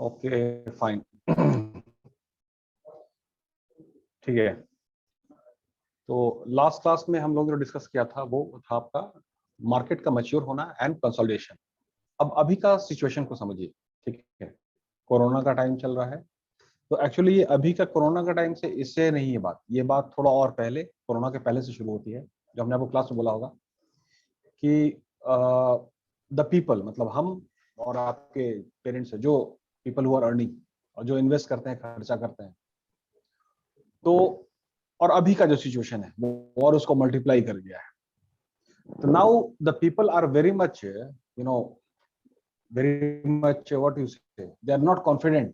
Okay fine. ठीक है, तो लास्ट क्लास में हम लोग जो डिस्कस किया था वो था आपका मार्केट का मैच्योर होना एंड कंसोलिडेशन। अब अभी का सिचुएशन को समझिए। ठीक है, कोरोना का टाइम चल रहा है, तो एक्चुअली ये अभी का कोरोना का टाइम से इससे नहीं है बात, ये बात थोड़ा और पहले, कोरोना के पहले से शुरू होती है। जो हमने आपको क्लास में बोला होगा कि द पीपल, मतलब हम और आपके पेरेंट्स, जो पीपल हु आर अर्निंग और जो इन्वेस्ट करते हैं, खर्चा करते हैं, तो और अभी का जो सिचुएशन है वो और उसको मल्टीप्लाई कर दिया है। तो now the people are very much very much what you say, they are not confident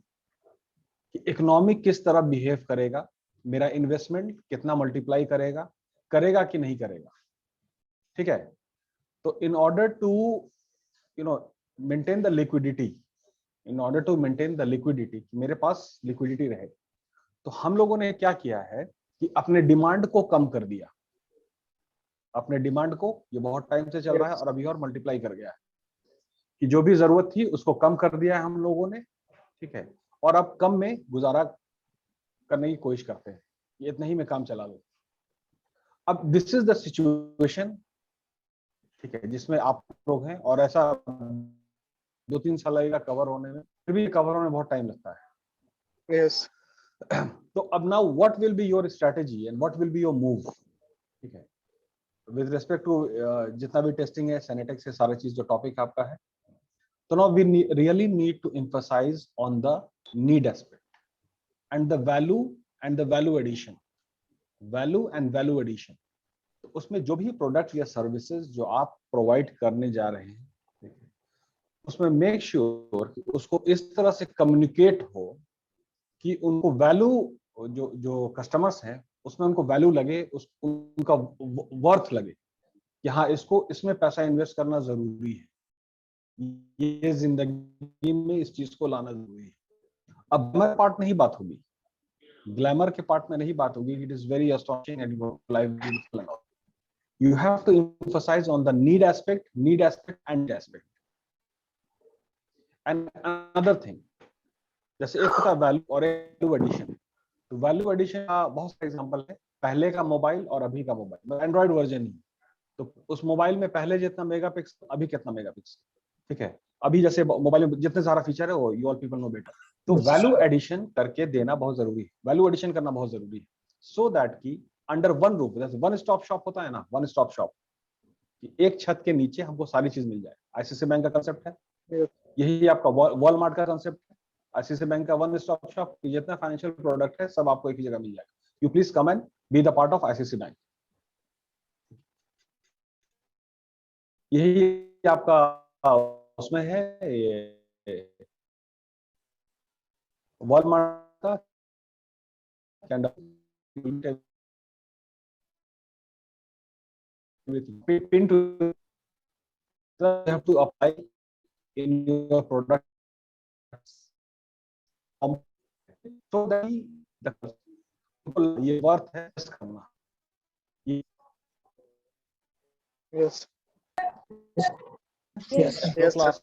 कि इकोनॉमिक किस तरह बिहेव करेगा, मेरा इन्वेस्टमेंट कितना मल्टीप्लाई करेगा, करेगा कि नहीं करेगा। ठीक है, तो in order to maintain the liquidity, in order to maintain the liquidity, मेरे पास लिक्विडिटी रहे, तो हम लोगों ने क्या किया है कि अपने डिमांड को कम कर दिया। अपने डिमांड को, ये बहुत टाइम से चल रहा है और अभी और मल्टीप्लाई कर गया है कि जो भी जरूरत थी उसको कम कर दिया है हम लोगों ने। ठीक है, और अब कम में गुजारा करने की कोशिश करते हैं, ये इतना ही में काम चला लो। अब दिस इज द सिचुएशन, ठीक है, जिसमें आप लोग हैं, और ऐसा 2-3 साल लगेगा कवर होने में, फिर भी कवर होने में बहुत टाइम लगता है। यस तो अब now what will be your strategy and what will be your move. ठीक है, विद रिस्पेक्ट टू जितना भी टेस्टिंग है, सेनेटेक्स है, सारी चीज जो टॉपिक आपका है, तो now we really need to emphasize on the need aspect and the value addition, value and value addition. तो उसमें जो भी प्रोडक्ट या सर्विसेज जो आप प्रोवाइड करने जा रहे हैं, उसमें मेक श्योर कि उसको इस तरह से कम्युनिकेट हो कि उनको वैल्यू, जो जो कस्टमर्स हैं उसमें उनको वैल्यू लगे, उनका वर्थ लगे कि हाँ, इसको इसमें पैसा इन्वेस्ट करना जरूरी है, ये जिंदगी में इस चीज को लाना जरूरी है। अब ग्लैमर पार्ट में ही बात होगी, ग्लैमर के पार्ट में नहीं बात होगी। It is very astonishing and live. You have to emphasize on the need aspect and aspect. And another thing, जैसे एक होता है वैल्यू और वैल्यू एडिशन। तो वैल्यू एडिशन का बहुत सारे एग्जांपल है, पहले का मोबाइल और अभी का मोबाइल, एंड्रॉइड वर्जन ही, तो उस मोबाइल में पहले जितना मेगापिक्सल, अभी कितना मेगापिक्सल। ठीक है, अभी जैसे मोबाइल में जितने सारा फीचर है वो you all people know better. तो वैल्यू एडिशन करके देना बहुत जरूरी है, वैल्यू एडिशन करना बहुत जरूरी है, सो दैट की अंडर वन रूफ, जैसे वन स्टॉप शॉप होता है ना, वन स्टॉप शॉप, कि एक छत के नीचे हमको सारी चीज मिल जाए। आईसीआईसी बैंक का कंसेप्ट है, यही आपका वॉलमार्ट का कंसेप्ट है। आईसीआईसी बैंक का वन स्टॉप शॉप, जितना फाइनेंशियल प्रोडक्ट है सब आपको एक ही जगह मिल जाएगा। You please come and be the part of ICICI bank. यही आपका उसमें है, वॉलमार्ट का pin to have to apply in your product so that the ये वर्थ है करना। यस क्लास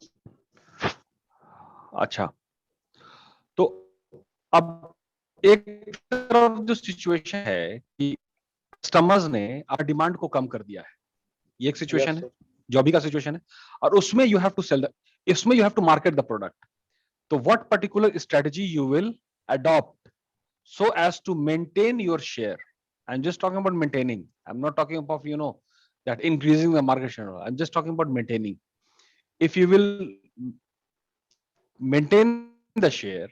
अच्छा, तो अब एक तरफ जो सिचुएशन है कि कस्टमर्स ने अपना डिमांड को कम कर दिया है, ये एक सिचुएशन है, जो अभी का सिचुएशन है, और उसमें यू हैव टू सेल, इसमें you have to market the product. तो what particular strategy you will adopt so as to maintain your share? I'm just talking about maintaining. I'm not talking about that increasing the market share. I'm just talking about maintaining. If you will maintain the share,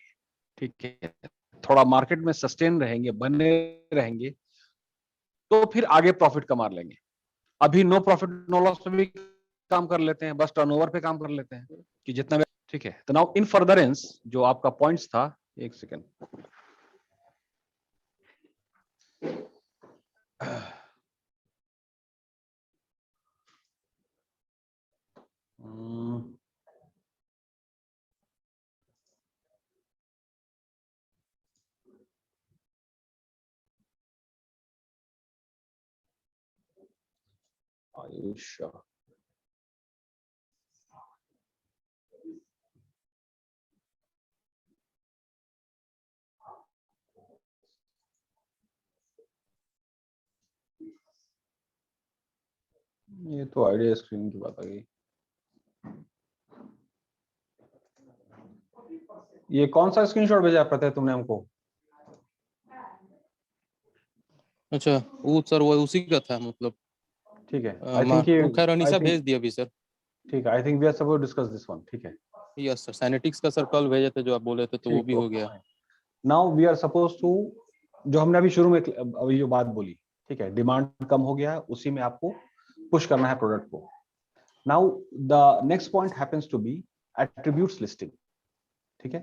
ठीक है, थोड़ा market में sustain रहेंगे, बने रहेंगे, तो फिर आगे प्रॉफिट कमा लेंगे। अभी नो प्रॉफिट नो लॉस पे भी काम कर लेते हैं, बस टर्नओवर पे काम कर लेते हैं कि जितना भी। ठीक है, तो नाउ इन फर्दरेंस जो आपका पॉइंट्स था, एक सेकेंड, आयुष, ये तो आइडिया स्क्रीन की बात आ गई। ये कौन सा स्क्रीनशॉट भेजा पता है तुमने हमको? अच्छा वो सर वो उसी का था मतलब। ठीक है, आई थिंक खैर अनीसा भेज दिया अभी सर। ठीक है, I think we are suppose discuss this one. ठीक है, यस सर, साइनेटिक्स का सर कल भेजे थे जो आप बोले थे, तो वो ठीक, भी हो गया। Now we are suppose to, जो हमने अभी शुरू में अभी जो बात बोली, ठीक है, डिमांड कम हो गया है, उसी में आपको पुश करना है प्रोडक्ट को। Now the next point happens to be attributes listing. ठीक है,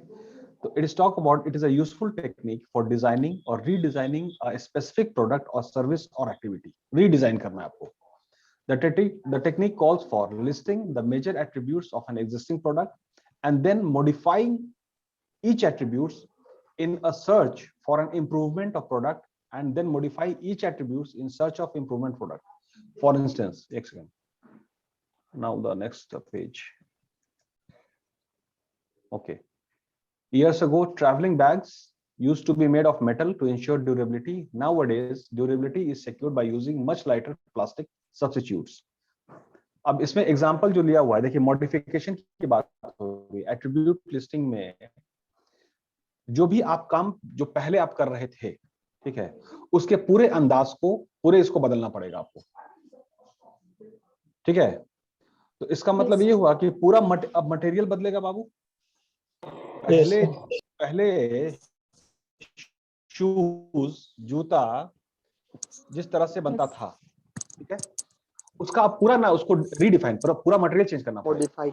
तो it is talk about, it is a useful technique for designing और रीडिजाइनिंग अ स्पेसिफिक प्रोडक्ट और सर्विस और एक्टिविटी। रीडिजाइन करना है आपको। The technique calls for listing the major attributes of an existing product and then modifying each attributes in a search for an improvement of product, and then modify each attributes in search of improvement product. For instance, excellent. Now the next page. Okay. Years ago, traveling bags used to be made of metal to ensure durability. Nowadays, durability is secured by using much lighter plastic substitutes. अब इसमें example जो लिया हुआ है, देखिए modification की बात हो रही है। एट्रीब्यूट लिस्टिंग में जो भी आप काम जो पहले आप कर रहे थे, ठीक है, उसके पूरे अंदाज को, पूरे इसको बदलना पड़ेगा आपको। ठीक है, तो इसका मतलब ये हुआ कि पूरा अब मटेरियल बदलेगा बाबू। पहले शूज, जूता जिस तरह से बनता था, ठीक है, उसका आप पूरा ना उसको रीडिफाइन, पूरा मटेरियल चेंज करना पड़ेगा।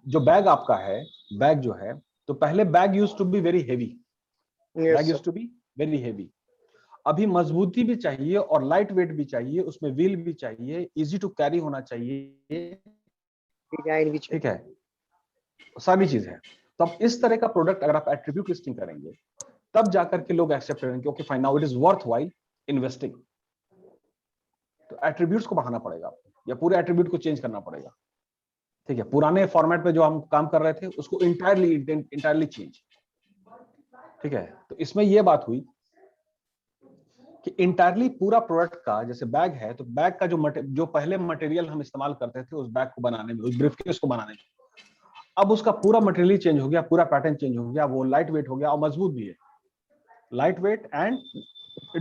जो बैग आपका है, बैग जो है, तो पहले bag used to be very heavy, bag used to be very heavy. अभी मजबूती भी चाहिए और लाइट वेट भी चाहिए, उसमें व्हील भी चाहिए, इजी टू कैरी होना चाहिए, डिजाइन भी चाहिए, ठीक है, सारी चीज है। तो अब इस तरह का प्रोडक्ट अगर आप एट्रीब्यूट लिस्टिंग करेंगे, तब जाकर के लोग एक्सेप्ट करेंगे, okay fine, now it is worth while investing. तो एट्रीब्यूट्स को बढ़ाना पड़ेगा आपको, या पूरे एट्रीब्यूट को चेंज करना पड़ेगा। ठीक है, पुराने फॉर्मेट पे जो हम काम कर रहे थे उसको इंटायरली चेंज। ठीक है, तो इसमें यह बात हुई कि इंटायरली पूरा प्रोडक्ट का, जैसे बैग है, तो बैग का जो पहले मटेरियल हम इस्तेमाल करते थे उस बैग को बनाने में, उस ब्रीफकेस को बनाने में, अब उसका पूरा मटेरियल चेंज हो गया, पूरा पैटर्न चेंज हो गया, वो लाइट वेट हो गया और मजबूत भी है, light weight and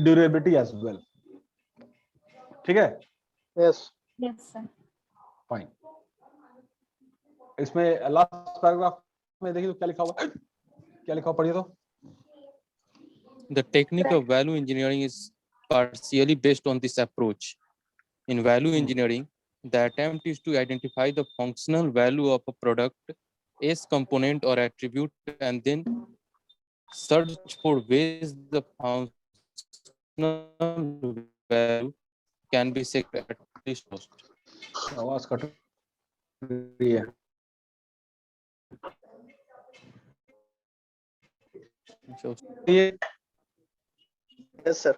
durability as well. ठीक है, यस सर, फाइन। इसमें लास्ट पैराग्राफ में देखिए तो क्या लिखा हुआ है, क्या लिखा हुआ पढ़िए तो। The technique of value engineering is partially based on this approach. In value engineering, the attempt is to identify the functional value of a product, as component or attribute, and then search for ways the functional value can be secured at least cost. आवाज cut रही है। Yes, sir.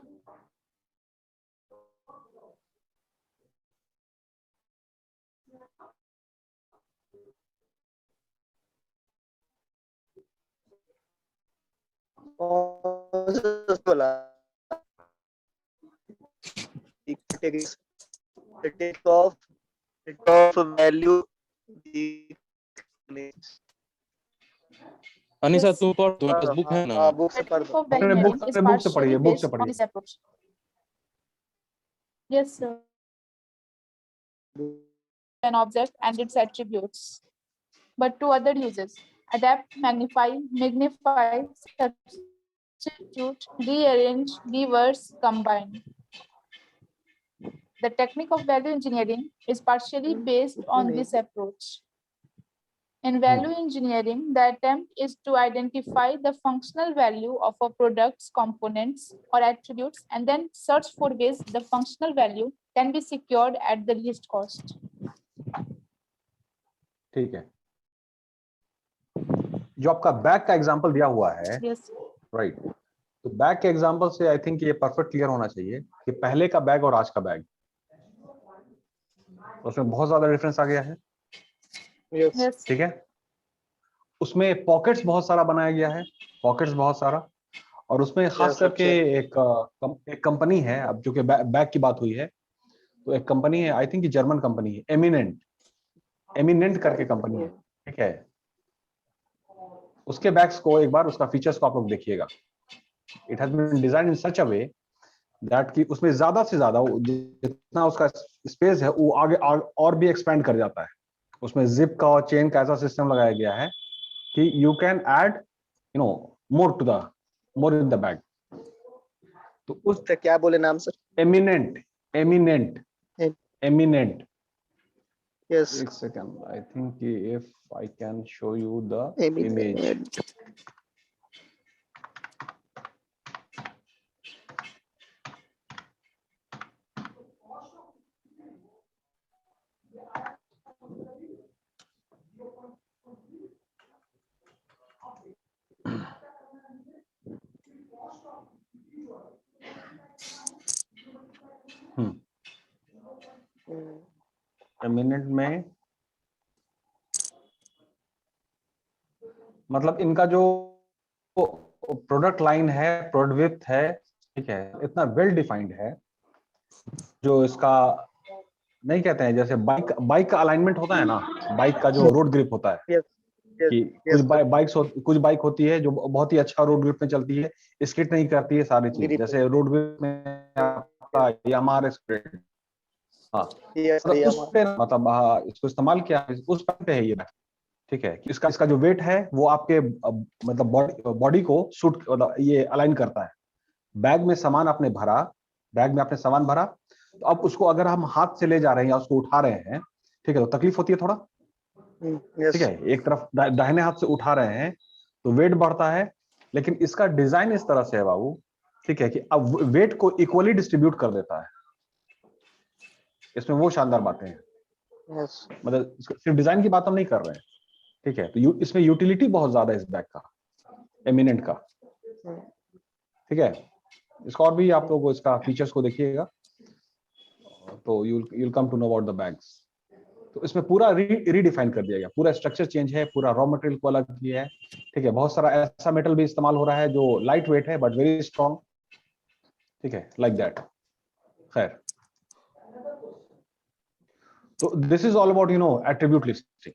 The take of value. Anisa तुम पढ़, तुम्हारे पास book है ना? Book से पढ़ दो। बुक से पढ़िए, बुक से पढ़िए। Yes, sir. An object and its attributes, but to other uses: adapt, magnify, substitute, rearrange, reverse, combine. The technique of value engineering is partially based on this approach. In value engineering, the attempt is to identify the functional value of a product's components or attributes, and then search for ways the functional value can be secured at the least cost. ठीक है, जो आपका bag का example दिया हुआ है, right, तो bag के एग्जांपल से आई थिंक ये परफेक्ट क्लियर होना चाहिए कि पहले का बैग और आज का बैग, उसमें बहुत ज्यादा डिफरेंस आ गया है। Yes. ठीक है, उसमें पॉकेट्स बहुत सारा बनाया गया है, पॉकेट्स बहुत सारा, और उसमें खास करके एक कंपनी है, अब जो कि बैग की बात हुई है, तो एक कंपनी है, आई थिंक जर्मन कंपनी है, एमिनेंट करके कंपनी है, ठीक है। उसके बैग्स को एक बार उसका फीचर्स को आप लोग देखिएगा। It has been design in such a way that कि उसमें ज्यादा से ज्यादा जितना उसका स्पेस है वो आगे और भी एक्सपेंड कर जाता है। उसमें जिप का और चेन का ऐसा सिस्टम लगाया गया है कि you can add more in the bag. तो उस सर क्या बोले नाम सर? एमिनेंट यस, एक second, I think if I can show you the image. Eminent में मतलब इनका जो प्रोडक्ट लाइन है, प्रोडक्ट विड्थ है, ठीक है, इतना वेल डिफाइंड है। जो इसका नहीं कहते हैं जैसे बाइक का अलाइनमेंट होता है ना, बाइक का जो रोड ग्रिप होता है कि कुछ बाइक होती है जो बहुत ही अच्छा रोड ग्रिप में चलती है, स्किड नहीं करती है सारी चीज, जैसे रोड ग्रिप में आपका यामाहा एक्सप्रेस, हाँ मतलब उस पे मतलब इसको इस्तेमाल किया उस पे है ये, ठीक है। इसका जो वेट है वो आपके मतलब बॉडी को सूट ये अलाइन करता है। बैग में सामान आपने भरा, बैग में आपने सामान भरा, तो अब उसको अगर हम हाथ से ले जा रहे हैं या उसको उठा रहे हैं, ठीक है, तो तकलीफ होती है थोड़ा, ठीक है। एक तरफ दाहिने हाथ से उठा रहे हैं तो वेट बढ़ता है, लेकिन इसका डिजाइन इस तरह से है बाबू, ठीक है, कि अब वेट को इक्वली डिस्ट्रीब्यूट कर देता है। इसमें वो शानदार बातें हैं, मतलब सिर्फ डिजाइन की बात हम नहीं कर रहे हैं, ठीक है। तो इसमें यूटिलिटी बहुत ज्यादा है इस बैग का, एमिनेंट का, ठीक है। इसका और भी आप लोग इसका फीचर्स को देखिएगा तो you'll come to know about the bags। तो इसमें पूरा रीडिफाइन कर दिया गया, पूरा स्ट्रक्चर चेंज है, पूरा रॉ मटेरियल को अलग किया है, ठीक है। बहुत सारा ऐसा मेटल भी इस्तेमाल हो रहा है जो लाइट वेट है बट वेरी स्ट्रॉन्ग, ठीक है, लाइक दैट। खैर, तो this is all about attribute listing.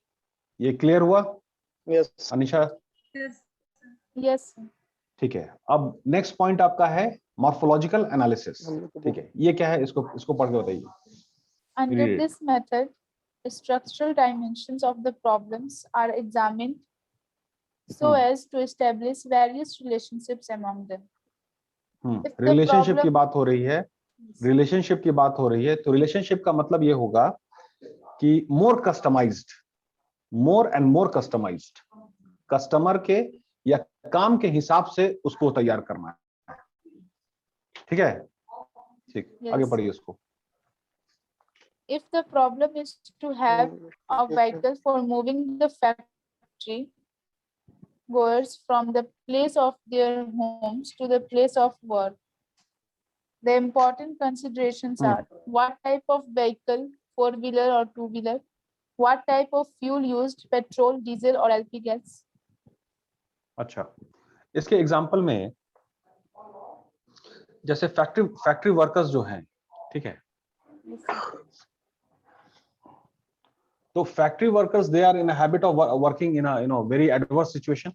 ये क्लियर हुआ यस अनिशा? Yes. ठीक है। अब नेक्स्ट पॉइंट आपका है मॉर्फोलॉजिकल एनालिसिस, ठीक है। ये क्या है, इसको पढ़ के बताइए। Under Read it. this method, the structural dimensions of the problems are examined so as to establish various relationships among them. If the relationship की problem- बात हो रही है, रिलेशनशिप की बात हो रही है, तो रिलेशनशिप का मतलब ये होगा कि more and more customized, customer के या काम के हिसाब से उसको तैयार करना है, ठीक है। ठीक, आगे Yes. पढ़िए उसको। If the problem is to have a vehicle for moving the factory goers from the place of their homes to the place of work, the important considerations are what type of vehicle, four-wheeler or two-wheeler, what type of fuel used, petrol, diesel or LP gas. अच्छा, इसके example में जैसे factory workers जो हैं, ठीक है, तो factory workers they are in habit of working in very adverse situation,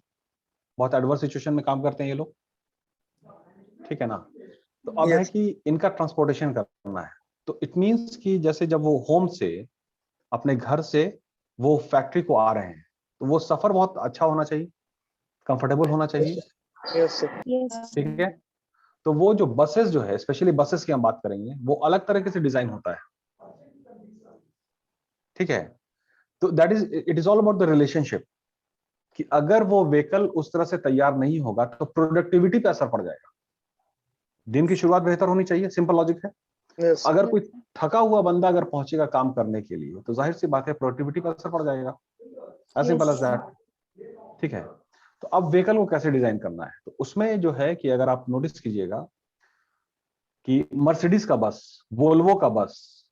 बहुत एडवर्स सिचुएशन में काम करते हैं ये लोग, ठीक है ना। तो अब है कि इनका ट्रांसपोर्टेशन करना है, तो इट मींस कि जैसे जब वो होम से अपने घर से वो फैक्ट्री को आ रहे हैं, तो वो सफर बहुत अच्छा होना चाहिए, कंफर्टेबल होना चाहिए, ठीक है। तो वो जो बसेस जो है, स्पेशली बसेस की हम बात करेंगे, वो अलग तरीके से डिजाइन होता है, ठीक है। तो that is it is all about the relationship, कि अगर वो व्हीकल उस तरह से तैयार नहीं होगा तो प्रोडक्टिविटी पे असर पड़ जाएगा। दिन की शुरुआत बेहतर होनी चाहिए, सिंपल लॉजिक है। अगर कोई थका हुआ बंदा अगर पहुंचेगा काम करने के लिए, तो जाहिर सी बात है प्रोडक्टिविटी पर असर पड़ जाएगा, एज सिंपल एज दैट, ठीक है। तो अब व्हीकल को कैसे डिजाइन करना है, तो उसमें जो है कि अगर आप नोटिस कीजिएगा कि मर्सिडीज का बस, वोल्वो का बस,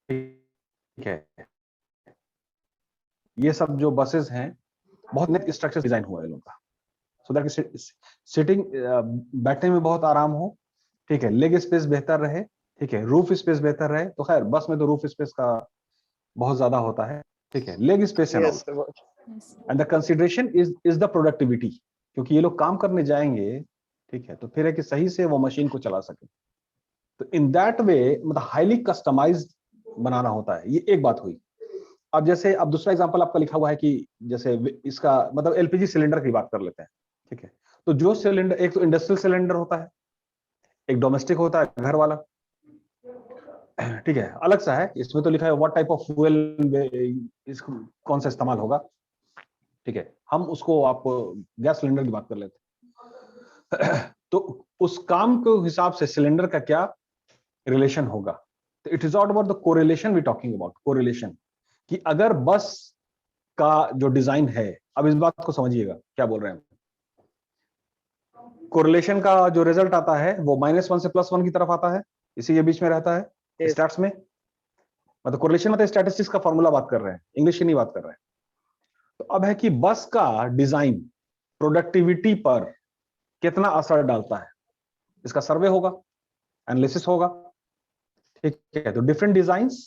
ठीक है, ये सब जो बसेस हैं बहुत नेट स्ट्रक्चर डिजाइन हुआ है इन लोगों का, सो दैट सिटिंग बैठने में बहुत आराम हो, ठीक है, लेग स्पेस बेहतर रहे, ठीक है, रूफ स्पेस बेहतर है, तो खैर बस में तो रूफ स्पेस का बहुत ज्यादा होता है, ठीक है, leg space and all, Yes, sir. Yes. And the consideration is the productivity, क्योंकि ये लोग काम करने जाएंगे, ठीक है, तो फिर है कि सही से वो मशीन को चला सके। तो इन दैट वे मतलब हाईली कस्टमाइज्ड बनाना होता है, ये एक बात हुई। अब जैसे अब दूसरा एग्जांपल आपका लिखा हुआ है कि जैसे इसका मतलब एलपीजी सिलेंडर की बात कर लेते हैं, ठीक है, तो जो सिलेंडर, एक तो इंडस्ट्रियल सिलेंडर होता है, एक डोमेस्टिक होता है घर वाला, ठीक है, अलग सा है, इसमें तो लिखा है व्हाट टाइप ऑफ फ्यूल इस कौन सा इस्तेमाल होगा, ठीक है, हम उसको आप गैस सिलेंडर की बात कर लेते हैं। तो उस काम के हिसाब से सिलेंडर का क्या रिलेशन होगा, तो it is not about the correlation, we talking about correlation, कि अगर बस का जो डिजाइन है, अब इस बात को समझिएगा क्या बोल रहे हैं, कोरिलेशन का जो रिजल्ट आता है वो -1 से +1 की तरफ आता है, इसी के बीच में रहता है Yes. स्टैट्स में, मतलब कोरिलेशन मतलब स्टैटिस्टिक्स का फॉर्मूला बात कर रहे हैं, इंग्लिश की नहीं बात कर रहे हैं। तो अब है कि बस का डिजाइन प्रोडक्टिविटी पर कितना असर डालता है, इसका सर्वे होगा, एनालिसिस होगा, ठीक है, तो डिफरेंट डिजाइन्स,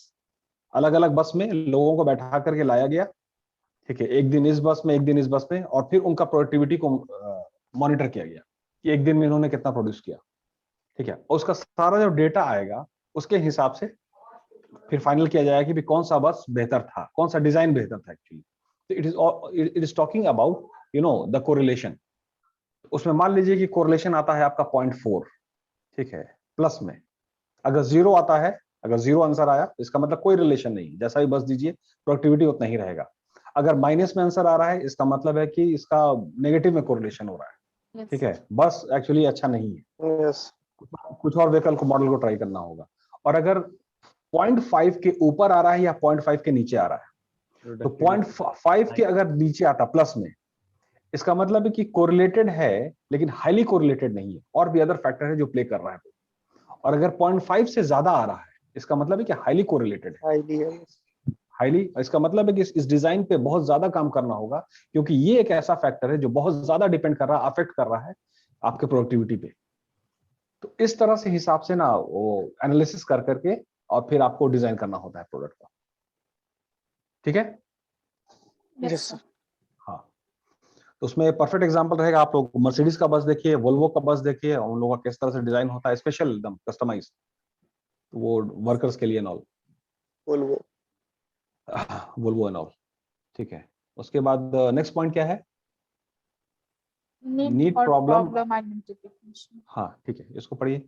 अलग अलग बस में लोगों को बैठा करके लाया गया, ठीक है, एक दिन इस बस में, एक दिन इस बस में, और फिर उनका प्रोडक्टिविटी को मॉनिटर किया गया कि एक दिन में इन्होंने कितना प्रोड्यूस किया, ठीक है, और उसका सारा जो डेटा आएगा उसके हिसाब से फिर फाइनल किया जाएगा कि भी कौन सा बस बेहतर था, कौन सा डिजाइन बेहतर था एक्चुअली। तो it is talking about the correlation. उसमें मान लीजिए कि कोरिलेशन आता है आपका 0.4, ठीक है, प्लस में अगर 0 आता है, अगर 0 आंसर आया इसका मतलब कोई रिलेशन नहीं, जैसा भी बस दीजिए प्रोडक्टिविटी उतना ही रहेगा। अगर माइनस में आंसर आ रहा है इसका मतलब है कि इसका नेगेटिव में कोरिलेशन हो रहा है, Yes. ठीक है, बस एक्चुअली अच्छा नहीं है, Yes. कुछ और व्हीकल को मॉडल को ट्राई करना होगा। और अगर 0.5 के ऊपर आ रहा है या 0.5 के नीचे आ रहा है, तो 0.5 के अगर नीचे आता प्लस में, इसका मतलब है कि कोरिलेटेड है लेकिन हाईली कोरिलेटेड नहीं है, और भी अदर फैक्टर है जो प्ले कर रहा है। और अगर 0.5 से ज्यादा आ रहा है इसका मतलब है कि हाईली कोरिलेटेड है, Highly. Yes. हाईली, इसका मतलब है कि इस डिजाइन पे बहुत ज्यादा काम करना होगा, क्योंकि ये एक ऐसा फैक्टर है जो बहुत ज्यादा डिपेंड कर रहा है, अफेक्ट कर रहा है आपके प्रोडक्टिविटी पे। तो इस तरह से हिसाब से ना वो एनालिसिस कर करके और फिर आपको डिजाइन करना होता है प्रोडक्ट का, ठीक है। Yes, Yes, sir. sir. हाँ, तो उसमें परफेक्ट एग्जांपल रहेगा, आप लोग मर्सिडीज का बस देखिए, वोल्वो का बस देखिए, उन लोगों का किस तरह से डिजाइन होता है, स्पेशल एकदम कस्टमाइज, वो वर्कर्स के लिए and all, Volvo. Volvo and all, ठीक है। उसके बाद नेक्स्ट पॉइंट क्या है, Need Need or problem. problem identification. हाँ ठीक है, इसको पढ़िए।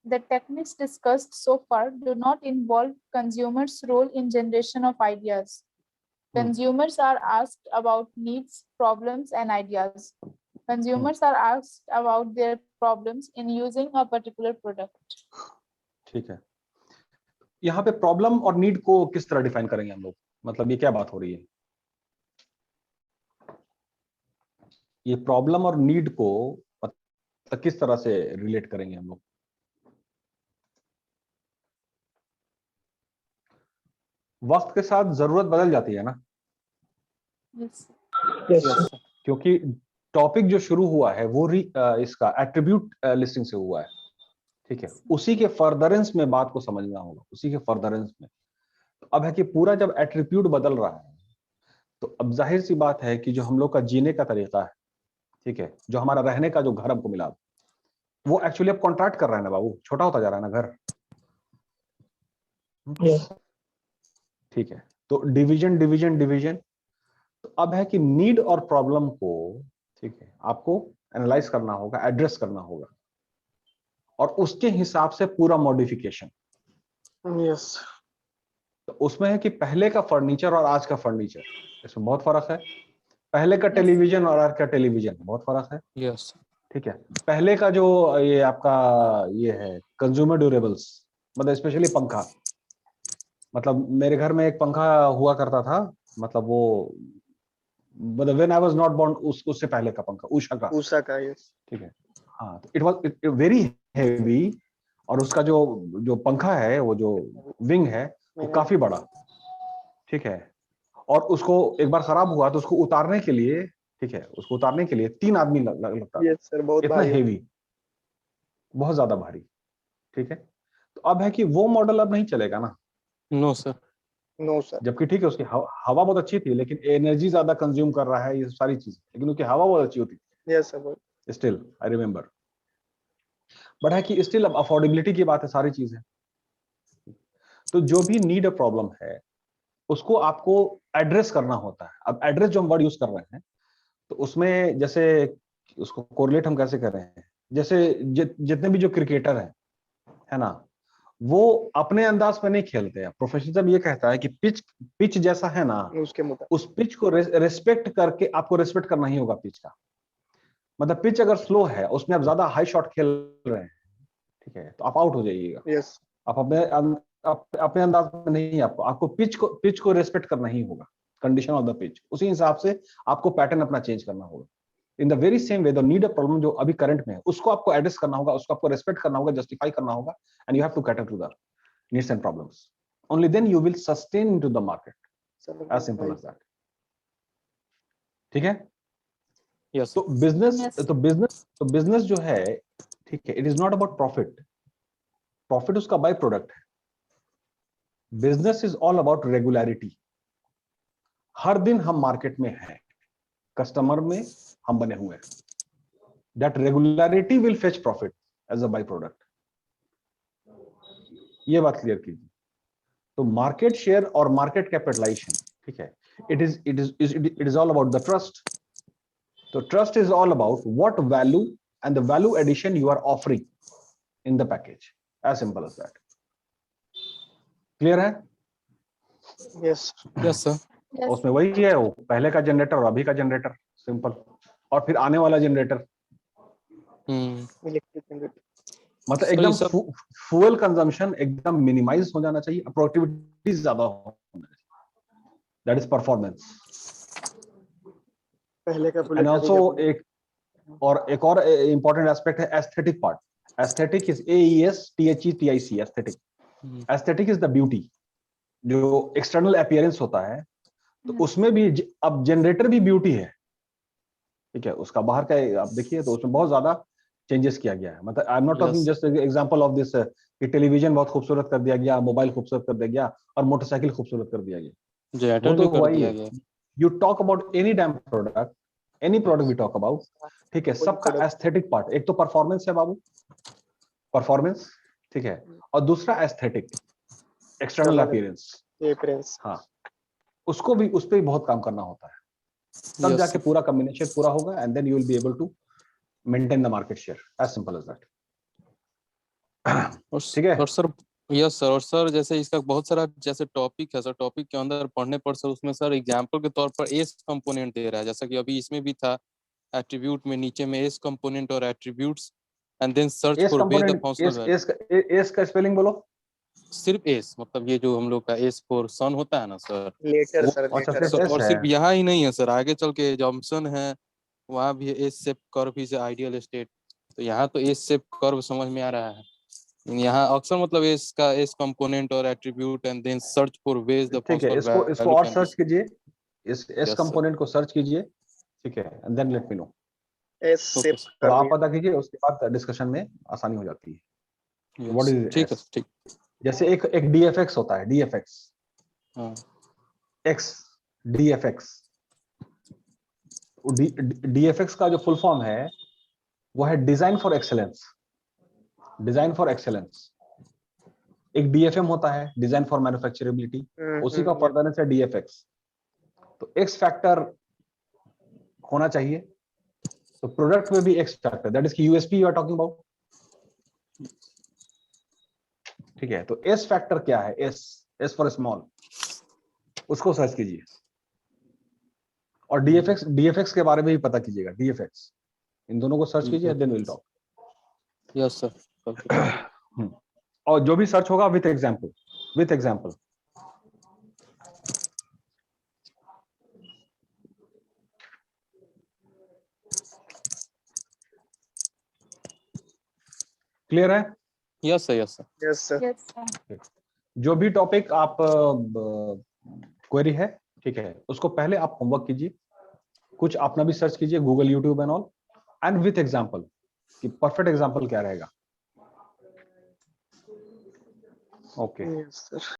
The techniques discussed so far do not involve consumers' role in generation of ideas. Consumers are asked about needs, problems, and ideas. Consumers are asked about their problems in using a particular product. ठीक है, यहाँ पे problem और need को किस तरह define करेंगे हम लोग, मतलब ये क्या बात हो रही है, ये प्रॉब्लम और नीड को मतलब किस तरह से रिलेट करेंगे हम लोग। वक्त के साथ जरूरत बदल जाती है ना, Yes. Yes, sir. क्योंकि टॉपिक जो शुरू हुआ है वो इसका एट्रीब्यूट लिस्टिंग से हुआ है, ठीक है, उसी के फर्दरेंस में बात को समझना होगा, उसी के फर्दरेंस में। तो अब है कि पूरा जब एट्रीब्यूट बदल रहा है तो अब जाहिर सी बात है कि जो हम लोग का जीने का तरीका है, ठीक है, जो हमारा रहने का जो घर हमको मिला वो एक्चुअली अब कॉन्ट्रैक्ट कर रहा है ना बाबू, छोटा होता जा रहा है ना घर, Yes. ठीक है, तो डिवीजन डिवीजन डिवीजन। तो अब है कि नीड और प्रॉब्लम को, ठीक है, आपको एनालाइज करना होगा, एड्रेस करना होगा, और उसके हिसाब से पूरा मॉडिफिकेशन। Yes. तो उसमें है कि पहले का फर्नीचर और आज का फर्नीचर, इसमें बहुत फर्क है। पहले का टेलीविजन और आज का टेलीविजन बहुत फर्क है, Yes. ठीक है। पहले का जो ये आपका ये है कंज्यूमर ड्यूरेबल्स, मतलब स्पेशली पंखा, मतलब मेरे घर में एक पंखा हुआ करता था, मतलब वो मतलब when I was not born, उससे पहले का पंखा, उषा का, Usha ka. Yes. ठीक है। हाँ, तो इट वाज वेरी हेवी, और उसका जो जो पंखा है, वो जो विंग है वो काफी बड़ा, ठीक है, और उसको एक बार खराब हुआ तो उसको उतारने के लिए, ठीक है, उसको उतारने के लिए 3 आदमी लगता था, Yes, sir. बहुत इतना भारी. हेवी, बहुत ज्यादा भारी, ठीक है। तो अब है कि वो मॉडल अब नहीं चलेगा ना, नो सर। No sir. जबकि ठीक है उसकी हवा बहुत अच्छी थी, लेकिन एनर्जी ज्यादा कंज्यूम कर रहा है, ये सारी चीज, लेकिन उसकी हवा बहुत अच्छी होती यस सर। थी स्टिल, आई रिमेम्बर। बट है कि स्टिल अब अफोर्डेबिलिटी की बात है, सारी चीज है। तो जो भी नीड अ प्रॉब्लम है उसको आपको एड्रेस करना होता है। अब एड्रेस जो हम वर्ड यूज कर रहे हैं, तो उसमें जैसे उसको कोरिलेट हम कैसे कर रहे हैं, जैसे जितने भी जो क्रिकेटर हैं, है ना, वो अपने अंदाज में नहीं खेलते हैं। प्रोफेशनलिज्म ये कहता है कि पिच पिच जैसा है ना, उसके मुताबिक उस पिच को रेस्पेक्ट करके आपको रेस्पेक्ट करना ही होगा पिच का। मतलब पिच अगर स्लो है, उसमें आप ज्यादा हाई शॉट खेल रहे हैं, ठीक है, तो आप आउट हो जाइएगा। यस। आप अपने अंदाज में नहीं, आपको पिच को रेस्पेक्ट करना ही होगा, कंडीशन ऑफ द पिच, उसी हिसाब से आपको पैटर्न अपना चेंज करना होगा। In the very same way the need a problem जो अभी करंट में है, उसको आपको एड्रेस करना होगा, उसको आपको रेस्पेक्ट करना होगा, जस्टिफाई करना होगा, and you have to cater to the needs and problems. Only then you will sustain into the market, as simple as that. ठीक है। यस तो Yes. बिजनेस जो है, ठीक है, it is not about profit. Profit उसका by product है। Business is all about regularity. हर दिन हम मार्केट में हैं, कस्टमर में हम बने हुए हैं। That regularity will fetch profit as a by product. ये बात क्लियर कीजिए। तो मार्केट शेयर और मार्केट कैपिटलाइजेशन, ठीक है, it is all about the trust. तो trust is all about what value and the value addition you are offering in the package, as simple as that. Clear है? Yes. Yes sir. Yes. उसमें वही है, वो पहले का generator और अभी का जनरेटर, सिंपल, और फिर आने वाला जनरेटर। Electric generator. मतलब सर, ये एकदम सब फ्यूल कंजम्पशन एकदम मिनिमाइज हो जाना चाहिए, प्रोडक्टिविटी ज्यादा होना चाहिए, दैट इज परफॉर्मेंस। पहले का एंड बुलेट ऑल्सो एक और इंपॉर्टेंट एस्पेक्ट है aesthetic part. Aesthetic is AESTHETIC, aesthetic. Aesthetic is the beauty, जो एक्सटर्नल अपीयरेंस होता है, तो उसमें भी अब जनरेटर भी ब्यूटी है, ठीक है। उसका बाहर का आप देखिए तो उसमें बहुत ज्यादा चेंजेस किया गया है। मतलब I am not talking just example of this कि टेलीविजन बहुत खूबसूरत कर दिया गया, मोबाइल खूबसूरत कर दिया गया, और मोटरसाइकिल खूबसूरत कर दिया गया, वो जनरेटर तो भी कर हुआ ही दिया है। गया। You talk about any damn product, any product we talk about, ठीक है, कोई सबका product। एस्थेटिक पार्ट, एक तो परफॉर्मेंस है बाबू, परफॉर्मेंस, ठीक है, और दूसरा एस्थेटिक, एक्सटर्नल अपीयरेंस। अपीयरेंस। हाँ, उसको भी, उस पर भी बहुत काम करना होता है, तब यस जाके पूरा कॉम्बिनेशन पूरा होगा, and then you will be able to maintain the market share, as simple as that. ठीक है। और सर, यस सर, और सर जैसे इसका बहुत सारा जैसे टॉपिक है सर, टॉपिक के अंदर पढ़ने पर सर उसमें सर एग्जांपल के तौर पर एस कंपोनेंट दे रहा है, जैसा कि अभी इसमें भी था एट्रीब्यूट में नीचे में एस कंपोनेंट और attributes and then search S for way the component, functional value. S का स्पेलिंग बोलो। सिर्फ एस, मतलब ये जो हम लोग का एस फॉर सन होता है ना सर, लेटर वो सर, अच्छा, लेटर। सिर्फ सर, एस और है। सिर्फ यहाँ ही नहीं है सर, आगे चल के जॉम्सन है, वहाँ भी S shape curve is ideal state. तो यहाँ तो एस शेप कर्व समझ में आ रहा है, यहाँ अक्सर मतलब एस का एस कंपोनेंट और attribute and then search for ways the ठीक है, फंक्शनल इसको वैल्यू और कैन बी। सर्च कीजिए, इस एस यस सर। कंपोनेंट को सर्च कीजिए, ठीक है, and then let me know. S okay shape sir. थोड़ा कर आप दिया। पता कीजिए, उसके बाद डिस्कशन में आसानी हो जाती है। व्हाट यस इज ठीक है एस? ठीक। जैसे एक DFX होता है, DFX, हाँ एक्स, DFX। DFX का जो फुल फॉर्म है वो है design for excellence. Design for excellence. एक DFM होता है, डिजाइन फॉर मैन्युफैक्चरेबिलिटी, उसी का yes। फर्दर है DFX। तो एक्स फैक्टर होना चाहिए, तो प्रोडक्ट में भी एक्स फैक्टर, दैट इज की USP you are talking about, ठीक है। तो एस फैक्टर क्या है? एस फॉर स्मॉल, उसको सर्च कीजिए, और डीएफएक्स के बारे में भी पता कीजिएगा। डीएफएक्स, इन दोनों को सर्च कीजिए, then will talk. Yes sir. और जो भी सर्च होगा with example, with example. Clear है? Yes sir. Yes sir. Yes sir. Yes, sir. जो भी टॉपिक आप क्वेरी है, ठीक है, उसको पहले आप होमवर्क कीजिए, कुछ अपना भी सर्च कीजिए, Google, YouTube and all, and with example, कि परफेक्ट एग्जांपल क्या रहेगा, Okay. Yes, sir.